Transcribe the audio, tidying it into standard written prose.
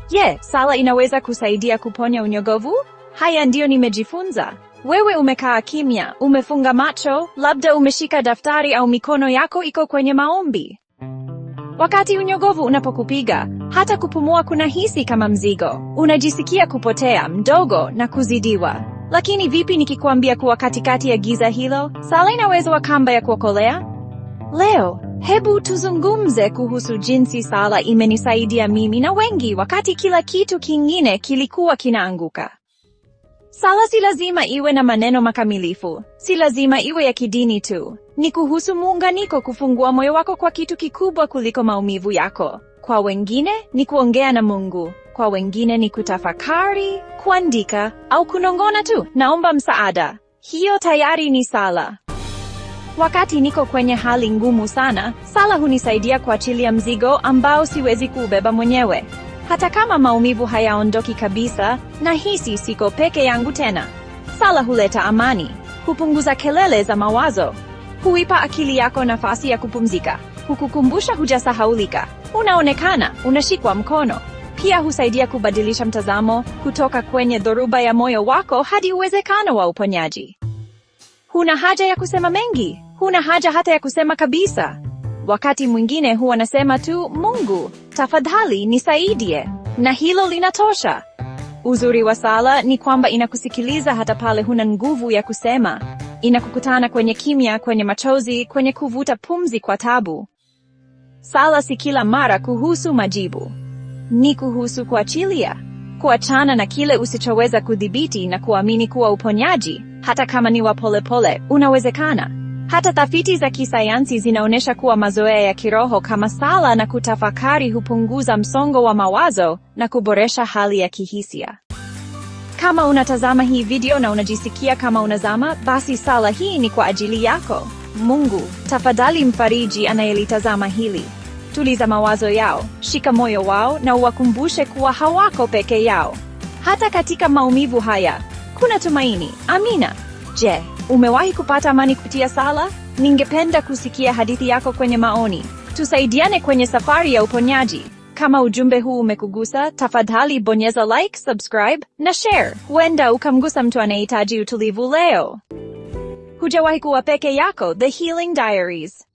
Je, sala inaweza kusaidia kuponya unyogovu? Haya ndiyo nimejifunza. Wewe umekaa kimya, umefunga macho, labda umeshika daftari au mikono yako iko kwenye maombi. Wakati unyogovu unapokupiga, hata kupumua kunahisi kama mzigo. Unajisikia kupotea, mdogo na kuzidiwa. Lakini vipi nikikwambia kuwa katikati ya giza hilo, sala inaweza kuwa kamba ya kuokolea? Leo, hebu tuzungumze kuhusu jinsi sala imenisaidia mimi na wengi wakati kila kitu kingine kilikuwa kinaanguka. Sala si lazima iwe na maneno makamilifu, si lazima iwe ya kidini tu. Ni kuhusu muunganiko, kufungua moyo wako kwa kitu kikubwa kuliko maumivu yako. Kwa wengine ni kuongea na Mungu, kwa wengine ni kutafakari, kuandika au kunong'ona tu, naomba msaada. Hiyo tayari ni sala. Wakati niko kwenye hali ngumu sana, sala hunisaidia kuachilia mzigo ambao siwezi kuubeba mwenyewe. Hata kama maumivu hayaondoki kabisa, nahisi siko peke yangu tena. Sala huleta amani, hupunguza kelele za mawazo, huipa akili yako nafasi ya kupumzika, hukukumbusha hujasahaulika, unaonekana, unashikwa mkono. Pia husaidia kubadilisha mtazamo, kutoka kwenye dhoruba ya moyo wako hadi uwezekano wa uponyaji. Huna haja ya kusema mengi, huna haja hata ya kusema kabisa. Wakati mwingine huwa nasema tu, Mungu, tafadhali nisaidie, na hilo linatosha. Uzuri wa sala ni kwamba inakusikiliza hata pale huna nguvu ya kusema. Inakukutana kwenye kimya, kwenye machozi, kwenye kuvuta pumzi kwa tabu. Sala si kila mara kuhusu majibu. Ni kuhusu kuachilia, kuachana na kile usichoweza kudhibiti na kuamini kuwa uponyaji, hata kama ni wa polepole, unawezekana. Hata tafiti za kisayansi zinaonyesha kuwa mazoea ya kiroho kama sala na kutafakari hupunguza msongo wa mawazo na kuboresha hali ya kihisia. Kama unatazama hii video na unajisikia kama unazama, basi sala hii ni kwa ajili yako. Mungu, tafadhali mfariji anayelitazama hili. Tuliza mawazo yao, shika moyo wao na uwakumbushe kuwa hawako peke yao. Hata katika maumivu haya, kuna tumaini. Amina. Je, umewahi kupata amani kupitia sala? Ningependa kusikia hadithi yako kwenye maoni. Tusaidiane kwenye safari ya uponyaji. Kama ujumbe huu umekugusa, tafadhali bonyeza like, subscribe na share. Huenda ukamgusa mtu anayehitaji utulivu leo. Hujawahi kuwa peke yako. The Healing Diaries.